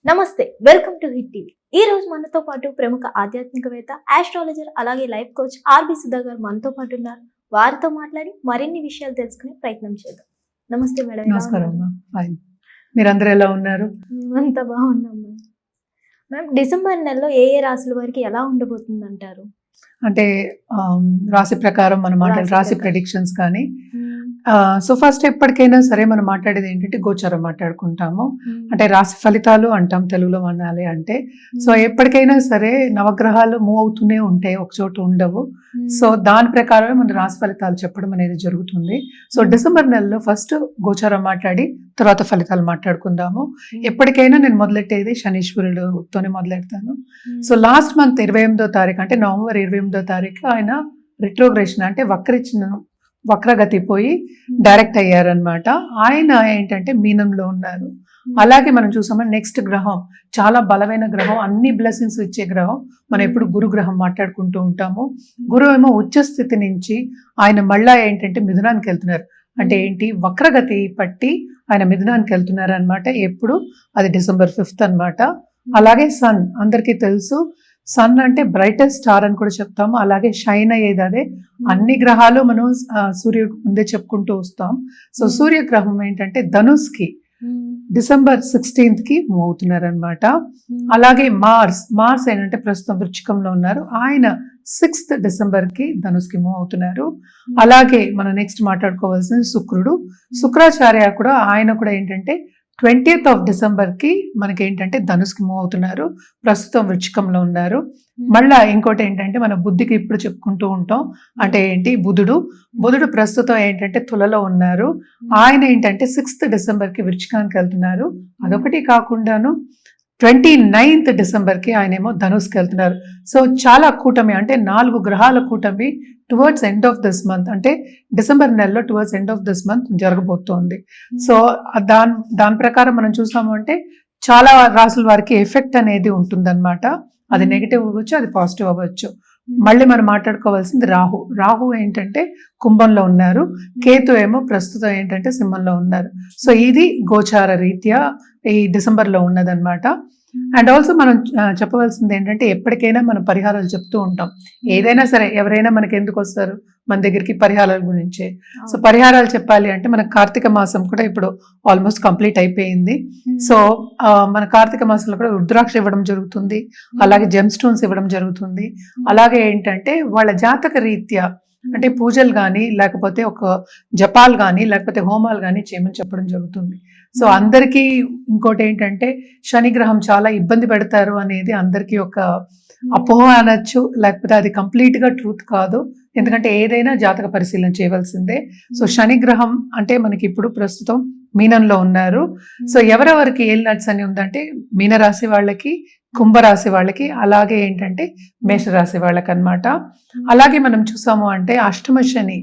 నమస్తే, welcome to hit TV. ఈ రోజు మనతో పాటు ప్రముఖ ఆధ్యాత్మికవేత్త, ఆస్ట్రాలజర్, అలాగే లైఫ్ కోచ్ ఆర్బి సుధా గారు మనతో పాటు ఉన్నారు. వారితో మాట్లాడి మరిన్ని విషయాలు తెలుసుకునే ప్రయత్నం చేద్దాం. నమస్తే మేడం. నమస్కారం అమ్మా. ఫైన్. మీరందరూ ఎలా ఉన్నారు? మేమంతా బాగున్నాం మ్యామ్. మ్యామ్, డిసెంబర్ నెలలో ఏ ఏ రాశుల వారికి ఎలా ఉండబోతుంది అంటారు? అంటే రాశి ప్రకారం మనం మాట్లాడే రాశి ప్రకారం. ప్రెడిక్షన్స్ కానీ సో ఫస్ట్ ఎప్పటికైనా సరే మనం మాట్లాడేది ఏంటంటే గోచారం మాట్లాడుకుంటాము. అంటే రాశి ఫలితాలు అంటాం తెలుగులో అనాలి అంటే. సో ఎప్పటికైనా సరే నవగ్రహాలు మూవ్ అవుతూనే ఉంటాయి, ఒక చోట ఉండవు. సో దాని ప్రకారమే మన రాశి ఫలితాలు చెప్పడం అనేది జరుగుతుంది. సో డిసెంబర్ నెలలో ఫస్ట్ గోచారం మాట్లాడి తర్వాత ఫలితాలు మాట్లాడుకుందాము. ఎప్పటికైనా నేను మొదలెట్టేది శనీశ్వరుడుతోనే మొదలెడతాను. సో లాస్ట్ మంత్ 28వ తారీఖు అంటే నవంబర్ 28వ తారీఖు ఆయన రిట్రోగ్రేషన్ అంటే వక్రగతి పోయి డైరెక్ట్ అయ్యారనమాట. ఆయన ఏంటంటే మీనంలో ఉన్నారు. అలాగే మనం చూసామని నెక్స్ట్ గ్రహం చాలా బలమైన గ్రహం, అన్ని బ్లెస్సింగ్స్ ఇచ్చే గ్రహం మనం ఎప్పుడు గురు గ్రహం మాట్లాడుకుంటూ ఉంటాము. గురువు ఏమో ఉచ్చ స్థితి నుంచి ఆయన మళ్ళా ఏంటంటే మిథునానికి వెళ్తున్నారు. అంటే ఏంటి, వక్రగతి పట్టి ఆయన మిథునానికి వెళ్తున్నారు అనమాట. ఎప్పుడు అది December 5th అనమాట. అలాగే సన్ అందరికీ తెలుసు, సన్ అంటే బ్రైటెస్ట్ స్టార్ అని కూడా చెప్తాము. అలాగే షైన్ అయ్యేది అదే. అన్ని గ్రహాలు మనం సూర్యుడు ముందే చెప్పుకుంటూ వస్తాం. సో సూర్యగ్రహం ఏంటంటే ధనుస్కి December 16th కి మూవ్ అవుతున్నారు అనమాట. అలాగే మార్స్ ఏంటంటే ప్రస్తుతం వృశ్చికంలో ఉన్నారు. ఆయన 6th December కి ధనుస్కి మూవ్ అవుతున్నారు. అలాగే మనం నెక్స్ట్ మాట్లాడుకోవాల్సింది శుక్రాచార్య కూడా, ఆయన కూడా ఏంటంటే 20th of December కి మనకేంటంటే ధనుస్కి మూవ్ అవుతున్నారు. ప్రస్తుతం వృశ్చికంలో ఉన్నారు. మళ్ళా ఇంకోటి ఏంటంటే మన బుద్ధికి ఇప్పుడు చెప్పుకుంటూ ఉంటాం అంటే ఏంటి, బుధుడు ప్రస్తుతం ఏంటంటే తులలో ఉన్నారు. ఆయన ఏంటంటే 6th December కి వృశ్చికానికి వెళ్తున్నారు. అదొకటి కాకుండాను 29th December కి ఆయన ఏమో ధనుస్కి వెళ్తున్నారు. సో చాలా కూటమి అంటే 4 గ్రహాల కూటమి towards end of this month అంటే డిసెంబర్ నెలలో towards end of this month జరగబోతోంది. సో దాని ప్రకారం మనం చూసాము అంటే చాలా రాసుల వారికి ఎఫెక్ట్ అనేది ఉంటుందన్నమాట. అది నెగిటివ్ అవ్వచ్చు, అది పాజిటివ్ అవ్వచ్చు. మళ్ళీ మనం మాట్లాడుకోవాల్సింది రాహు ఏంటంటే కుంభంలో ఉన్నారు. కేతు ఏమో ప్రస్తుతం ఏంటంటే సింహంలో ఉన్నారు. సో ఇది గోచార రీత్యా ఈ డిసెంబర్లో ఉన్నదన్నమాట. అండ్ ఆల్సో మనం చెప్పవలసింది ఏంటంటే ఎప్పటికైనా మనం పరిహారాలు చెప్తూ ఉంటాం. ఏదైనా సరే ఎవరైనా మనకి ఎందుకు వస్తారు మన దగ్గరికి, పరిహారాల గురించే. సో పరిహారాలు చెప్పాలి అంటే మన కార్తీక మాసం కూడా ఇప్పుడు ఆల్మోస్ట్ కంప్లీట్ అయిపోయింది. సో మన కార్తీక మాసంలో కూడా రుద్రాక్ష ఇవ్వడం జరుగుతుంది, అలాగే జెమ్ స్టోన్స్ ఇవ్వడం జరుగుతుంది. అలాగే ఏంటంటే వాళ్ళ జాతక రీత్యా అంటే పూజలు కానీ లేకపోతే ఒక జపాలు కానీ లేకపోతే హోమాలు కానీ చేయమని చెప్పడం జరుగుతుంది. సో అందరికీ ఇంకోటి ఏంటంటే శనిగ్రహం చాలా ఇబ్బంది పెడతారు అనేది అందరికీ ఒక అపోహ అనొచ్చు, లేకపోతే అది కంప్లీట్గా ట్రూత్ కాదు. ఎందుకంటే ఏదైనా జాతక పరిశీలన చేయవలసిందే. సో శనిగ్రహం అంటే మనకి ఇప్పుడు ప్రస్తుతం మీనంలో ఉన్నారు. సో ఎవరెవరికి ఏలినట్స్ అని ఉందంటే మీనరాశి వాళ్ళకి, కుంభరాశి వాళ్ళకి, అలాగే ఏంటంటే మేషరాశి వాళ్ళకి అన్నమాట. అలాగే మనం చూసాము అంటే అష్టమ శని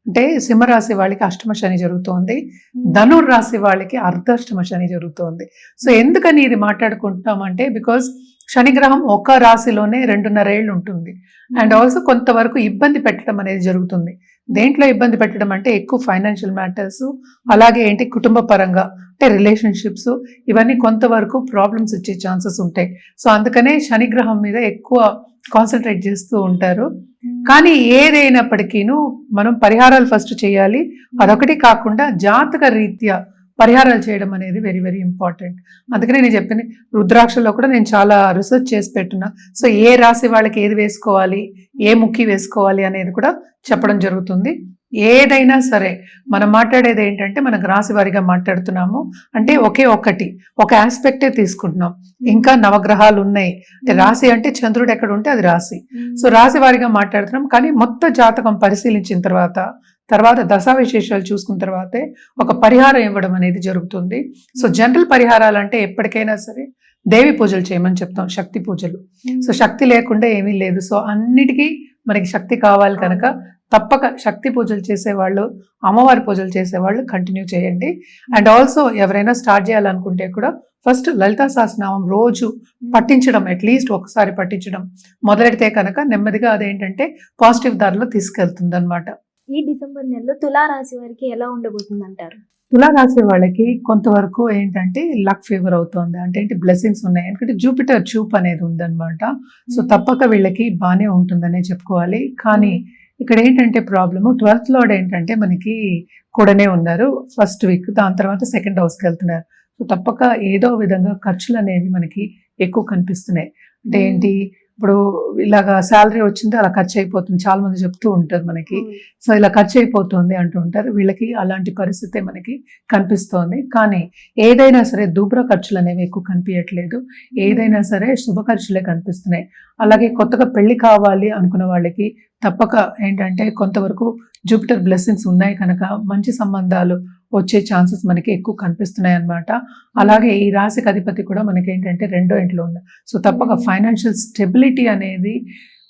అంటే సింహరాశి వాళ్ళకి అష్టమ శని జరుగుతోంది, ధనుర్రాశి వాళ్ళకి అర్ధాష్టమ శని జరుగుతోంది. సో ఎందుకని ఇది మాట్లాడుకుంటున్నామంటే బికాజ్ శనిగ్రహం ఒక రాశిలోనే 2.5 ఏళ్ళు ఉంటుంది. అండ్ ఆల్సో కొంతవరకు ఇబ్బంది పెట్టడం అనేది జరుగుతుంది. దేంట్లో ఇబ్బంది పెట్టడం అంటే ఎక్కువ ఫైనాన్షియల్ మ్యాటర్స్, అలాగే ఏంటి కుటుంబ పరంగా అంటే రిలేషన్షిప్స్, ఇవన్నీ కొంతవరకు ప్రాబ్లమ్స్ వచ్చే ఛాన్సెస్ ఉంటాయి. సో అందుకనే శనిగ్రహం మీద ఎక్కువ కాన్సన్ట్రేట్ చేస్తూ ఉంటారు. కానీ ఏదైనప్పటికీను మనం పరిహారాలు ఫస్ట్ చేయాలి. అదొకటి కాకుండా జాతక రీత్యా పరిహారాలు చేయడం అనేది వెరీ వెరీ ఇంపార్టెంట్. అందుకనే నేను చెప్పింది, రుద్రాక్షలో కూడా నేను చాలా రీసెర్చ్ చేసి పెట్టున్నా. సో ఏ రాశి వాళ్ళకి ఏది వేసుకోవాలి, ఏ ముక్కి వేసుకోవాలి అనేది కూడా చెప్పడం జరుగుతుంది. ఏదైనా సరే మనం మాట్లాడేది ఏంటంటే మనకు రాశి వారిగా మాట్లాడుతున్నాము అంటే ఒక ఆస్పెక్టే తీసుకుంటున్నాం. ఇంకా నవగ్రహాలు ఉన్నాయి అంటే రాశి అంటే చంద్రుడు ఎక్కడ ఉంటే అది రాశి. సో రాశి వారిగా మాట్లాడుతున్నాం. కానీ మొత్తం జాతకం పరిశీలించిన తర్వాత దశా విశేషాలు చూసుకున్న తర్వాతే ఒక పరిహారం ఇవ్వడం అనేది జరుగుతుంది. సో జనరల్ పరిహారాలు అంటే ఎప్పటికైనా సరే దేవి పూజలు చేయమని చెప్తాం, శక్తి పూజలు. సో శక్తి లేకుండా ఏమీ లేదు. సో అన్నిటికీ మనకి శక్తి కావాలి కనుక తప్పక శక్తి పూజలు చేసేవాళ్ళు, అమ్మవారి పూజలు చేసేవాళ్ళు కంటిన్యూ చేయండి. అండ్ ఆల్సో ఎవరైనా స్టార్ట్ చేయాలనుకుంటే కూడా ఫస్ట్ లలితా సహస్రనామం రోజు పఠించడం, అట్లీస్ట్ ఒకసారి పఠించడం మొదలెడితే కనుక నెమ్మదిగా అదేంటంటే పాజిటివ్ దారిలో తీసుకెళ్తుంది అనమాట. ఈ డిసెంబర్ నెలలో తులారాశి వారికి ఎలా ఉండబోతుంది అంటారు? తులా రాశి వాళ్ళకి కొంతవరకు ఏంటంటే లక్ ఫేవర్ అవుతుంది, అంటే ఏంటి బ్లెస్సింగ్స్ ఉన్నాయి, ఎందుకంటే జూపిటర్ చూప్ అనేది ఉందన్నమాట. సో తప్పక వీళ్ళకి బాగానే ఉంటుందనే చెప్పుకోవాలి. కానీ ఇక్కడ ఏంటంటే ప్రాబ్లము 12th లార్డ్ ఏంటంటే మనకి కూడానే ఉన్నారు ఫస్ట్ వీక్, దాని తర్వాత సెకండ్ హౌస్కి వెళ్తున్నారు. సో తప్పక ఏదో విధంగా ఖర్చులు అనేవి మనకి ఎక్కువ కనిపిస్తున్నాయి. అంటే ఏంటి, ఇప్పుడు ఇలాగా శాలరీ వచ్చింది అలా ఖర్చు అయిపోతుంది, చాలా మంది చెప్తూ ఉంటారు మనకి. సో ఇలా ఖర్చు అయిపోతుంది అంటూ ఉంటారు. వీళ్ళకి అలాంటి పరిస్థితే మనకి కనిపిస్తోంది. కానీ ఏదైనా సరే దుబ్ర ఖర్చులు అనేవి ఎక్కువ కనిపించట్లేదు, ఏదైనా సరే శుభ ఖర్చులే కనిపిస్తున్నాయి. అలాగే కొత్తగా పెళ్లి కావాలి అనుకున్న వాళ్ళకి తప్పక ఏంటంటే కొంతవరకు జూపిటర్ బ్లెస్సింగ్స్ ఉన్నాయి కనుక మంచి సంబంధాలు వచ్చే ఛాన్సెస్ మనకి ఎక్కువ కనిపిస్తున్నాయి అన్నమాట. అలాగే ఈ రాశికి అధిపతి కూడా మనకి ఏంటంటే 2వ ఇంట్లో ఉంది. సో తప్పక ఫైనాన్షియల్ స్టెబిలిటీ అనేది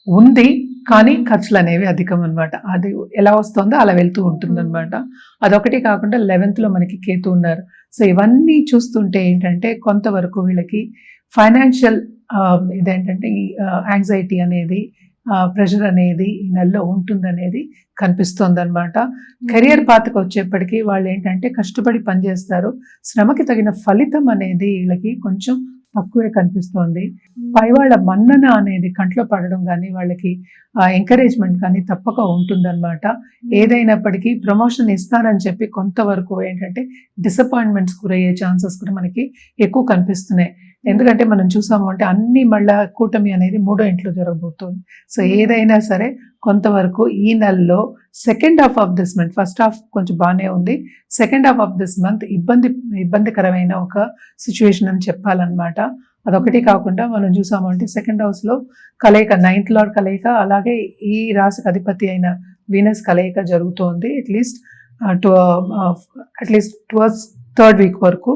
ఉంది, కానీ ఖర్చులు అనేవి అధికం అనమాట. అది ఎలా వస్తుందో అలా వెళ్తూ ఉంటుంది అనమాట. అదొకటి కాకుండా 11th లో మనకి కేతు ఉన్నారు. సో ఇవన్నీ చూస్తుంటే ఏంటంటే కొంతవరకు వీళ్ళకి ఫైనాన్షియల్ ఇదేంటంటే ఈ యాంగ్జైటీ అనేది, ప్రెషర్ అనేది ఈ నెలలో ఉంటుందనేది కనిపిస్తుంది అనమాట. కెరియర్ పాత్రకు వచ్చేప్పటికీ వాళ్ళు ఏంటంటే కష్టపడి పనిచేస్తారు, శ్రమకి తగిన ఫలితం అనేది వీళ్ళకి కొంచెం తక్కువే కనిపిస్తోంది. పై వాళ్ళ మన్నన అనేది కంట్లో పడడం కానీ వాళ్ళకి ఎంకరేజ్మెంట్ కానీ తప్పక ఉంటుందన్నమాట. ఏదైనప్పటికీ ప్రమోషన్ ఇస్తానని చెప్పి కొంతవరకు ఏంటంటే డిసప్పాయింట్మెంట్స్ గురయ్యే ఛాన్సెస్ కూడా మనకి ఎక్కువ కనిపిస్తున్నాయి. ఎందుకంటే మనం చూసాము అంటే అన్ని మళ్ళా కూటమి అనేది 3వ ఇంట్లో జరగబోతుంది. సో ఏదైనా సరే కొంతవరకు ఈ నెలలో second half of this month, first half కొంచెం బాగానే ఉంది, second half of this month ఇబ్బందికరమైన ఒక సిచ్యువేషన్ అని చెప్పాలన్నమాట. అదొకటి కాకుండా మనం చూసాము అంటే సెకండ్ హౌస్లో కలయిక, 9th లార్డ్ కలయిక, అలాగే ఈ రాశికి అధిపతి అయిన వీనస్ కలయిక జరుగుతోంది అట్లీస్ట్ టువర్డ్స్ 3rd వీక్ వరకు.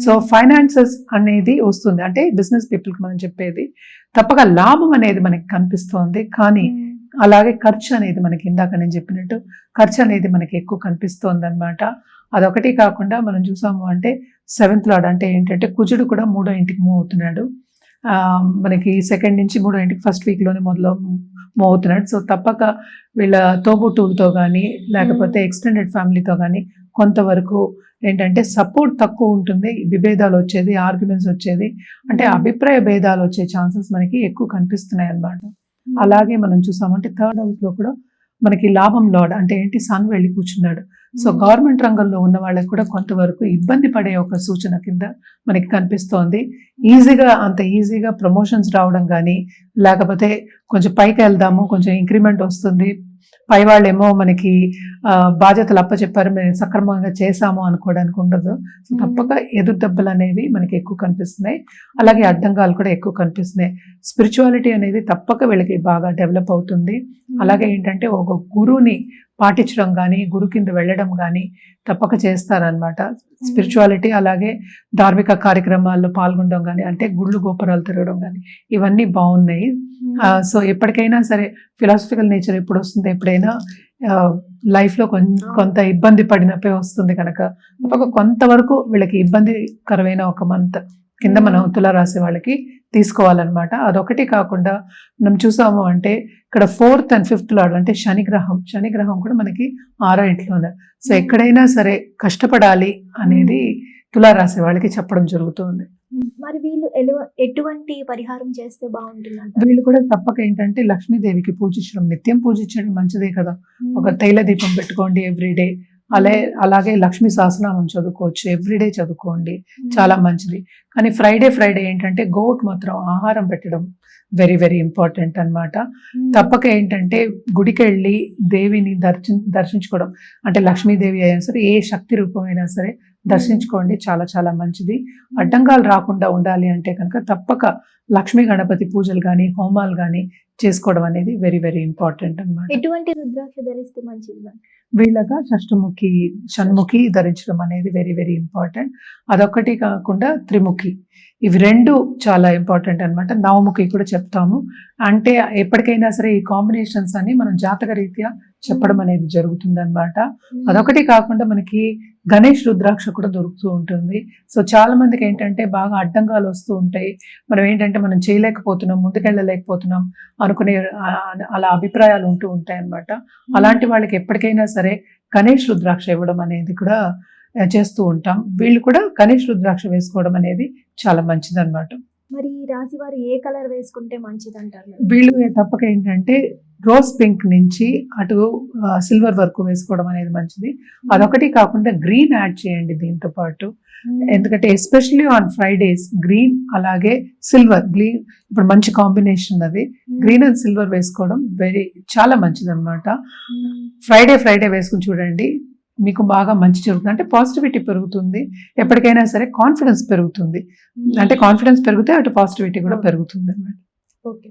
సో ఫైనాన్సెస్ అనేది వస్తుంది, అంటే బిజినెస్ పీపుల్కి మనం చెప్పేది తప్పక లాభం అనేది మనకి కనిపిస్తోంది. కానీ అలాగే ఖర్చు అనేది మనకి ఇందాక నేను చెప్పినట్టు ఖర్చు అనేది మనకి ఎక్కువ కనిపిస్తోంది అనమాట. అదొకటి కాకుండా మనం చూసాము అంటే 7th లార్డ్ అంటే ఏంటంటే కుజుడు కూడా 3వ ఇంటికి మూవ్ అవుతున్నాడు. మనకి సెకండ్ నుంచి 3వ ఇంటికి ఫస్ట్ వీక్లోనే మూవ్ అవుతున్నాడు. సో తప్పక వీళ్ళ తోబుట్టువులతో కానీ లేకపోతే ఎక్స్టెండెడ్ ఫ్యామిలీతో కానీ కొంతవరకు ఏంటంటే సపోర్ట్ తక్కువ ఉంటుంది, విభేదాలు వచ్చేది, ఆర్గ్యుమెంట్స్ వచ్చేది, అంటే అభిప్రాయ భేదాలు వచ్చే ఛాన్సెస్ మనకి ఎక్కువ కనిపిస్తున్నాయి అన్నమాట. అలాగే మనం చూసామంటే 3rd హౌస్లో కూడా మనకి లాభం లార్డ్ అంటే ఏంటి సన్ వెళ్ళి కూర్చున్నాడు. సో గవర్నమెంట్ రంగంలో ఉన్న వాళ్ళకి కూడా కొంతవరకు ఇబ్బంది పడే ఒక సూచన కింద మనకి కనిపిస్తోంది. అంత ఈజీగా ప్రమోషన్స్ రావడం కానీ లేకపోతే కొంచెం పైకి వెళ్దాము, కొంచెం ఇంక్రిమెంట్ వస్తుంది, పై వాళ్ళేమో మనకి బాధ్యతలు అప్పచెప్పారు మేము సక్రమంగా చేసాము అనుకోవడానికి ఉండదు. సో తప్పక ఎదురు దెబ్బలు అనేవి మనకి ఎక్కువ కనిపిస్తున్నాయి, అలాగే అడ్డంగాలు కూడా ఎక్కువ కనిపిస్తున్నాయి. స్పిరిచువాలిటీ అనేది తప్పక వీళ్ళకి బాగా డెవలప్ అవుతుంది. అలాగే ఏంటంటే ఒక గురువుని పాటించడం కానీ గురు కింద వెళ్ళడం కానీ తప్పక చేస్తారనమాట. స్పిరిచువాలిటీ అలాగే ధార్మిక కార్యక్రమాల్లో పాల్గొనడం కానీ, అంటే గుళ్ళు గోపురాలు తిరగడం కానీ ఇవన్నీ బాగున్నాయి. సో ఎప్పటికైనా సరే ఫిలాసఫికల్ నేచర్ ఎప్పుడు వస్తుంది, ఎప్పుడైనా లైఫ్లో కొంత ఇబ్బంది పడినప్పే వస్తుంది కనుక తప్పక కొంతవరకు వీళ్ళకి ఇబ్బందికరమైన ఒక మంత్ కింద మనం తులారాశి వాళ్ళకి తీసుకోవాలన్నమాట. అదొకటి కాకుండా మనం చూసాము అంటే ఇక్కడ 4th and 5th లార్డ్ అంటే శని గ్రహం కూడా మనకి 6వ ఇంట్లో ఉంది. సో ఎక్కడైనా సరే కష్టపడాలి అనేది తులారాశి వాళ్ళకి చెప్పడం జరుగుతుంది. మరి వీళ్ళు ఎటువంటి పరిహారం చేస్తే బాగుంటుంది? వీళ్ళు కూడా తప్పక ఏంటంటే లక్ష్మీదేవికి పూజించడం, నిత్యం పూజించడం మంచిదే కదా. ఒక తైల దీపం పెట్టుకోండి ఎవ్రీడే, అలాగే లక్ష్మీ సహస్రనామం చదువుకోవచ్చు, ఎవ్రీడే చదువుకోండి, చాలా మంచిది. కానీ ఫ్రైడే ఏంటంటే గోట్ మాత్రం ఆహారం పెట్టడం వెరీ వెరీ ఇంపార్టెంట్ అన్నమాట. తప్పక ఏంటంటే గుడికి వెళ్ళి దేవిని దర్శించుకోవడం, అంటే లక్ష్మీదేవి అయినా సరే ఏ శక్తి రూపమైనా సరే దర్శించుకోండి, చాలా చాలా మంచిది. అడ్డంగాలు రాకుండా ఉండాలి అంటే కనుక తప్పక లక్ష్మీ గణపతి పూజలు కానీ హోమాలు కానీ చేసుకోవడం అనేది వెరీ వెరీ ఇంపార్టెంట్ అన్నమాట. ఎటువంటి రుద్రాక్ష ధరిస్తే మంచిది? వీళ్ళగా షణ్ముఖి ధరించడం అనేది వెరీ వెరీ ఇంపార్టెంట్. అదొక్కటి కాకుండా త్రిముఖి, ఇవి రెండు చాలా ఇంపార్టెంట్ అన్నమాట. నవముఖి కూడా చెప్తాము, అంటే ఎప్పటికైనా సరే ఈ కాంబినేషన్స్ అని మనం జాతక రీత్యా చెప్పడం అనేది జరుగుతుంది అన్నమాట. అదొకటి కాకుండా మనకి గణేష్ రుద్రాక్ష కూడా దొరుకుతూ ఉంటుంది. సో చాలా మందికి ఏంటంటే బాగా అడ్డంగాలు వస్తూ ఉంటాయి, మనం ఏంటంటే మనం చేయలేకపోతున్నాం, ముందుకెళ్ళలేకపోతున్నాం అనుకునే అలా అభిప్రాయాలు ఉంటూ ఉంటాయి అన్నమాట. అలాంటి వాళ్ళకి ఎప్పటికైనా సరే గణేష్ రుద్రాక్ష ఇవ్వడం అనేది కూడా చేస్తూ ఉంటాం. వీళ్ళు కూడా గణేష్ రుద్రాక్ష వేసుకోవడం అనేది చాలా మంచిదన్నమాట. మరి ఈ రాశి వారు ఏ కలర్ వేసుకుంటే మంచిది అంటారు మేడం? వీళ్ళు తప్పక ఏంటంటే రోజ్ పింక్ నుంచి అటు సిల్వర్ వరకు వేసుకోవడం అనేది మంచిది. అదొకటి కాకుండా గ్రీన్ యాడ్ చేయండి దీంతో పాటు. ఎందుకంటే ఎస్పెషల్లీ ఆన్ ఫ్రైడేస్ గ్రీన్ అలాగే సిల్వర్, గ్రీన్ ఇప్పుడు మంచి కాంబినేషన్ అది. గ్రీన్ అండ్ సిల్వర్ వేసుకోవడం చాలా మంచిది అనమాట. ఫ్రైడే వేసుకుని చూడండి, మీకు బాగా మంచి జరుగుతుంది. అంటే పాజిటివిటీ పెరుగుతుంది, ఎప్పటికైనా సరే కాన్ఫిడెన్స్ పెరుగుతుంది. అంటే కాన్ఫిడెన్స్ పెరిగితే అటు పాజిటివిటీ కూడా పెరుగుతుంది అన్నమాట. ఓకే.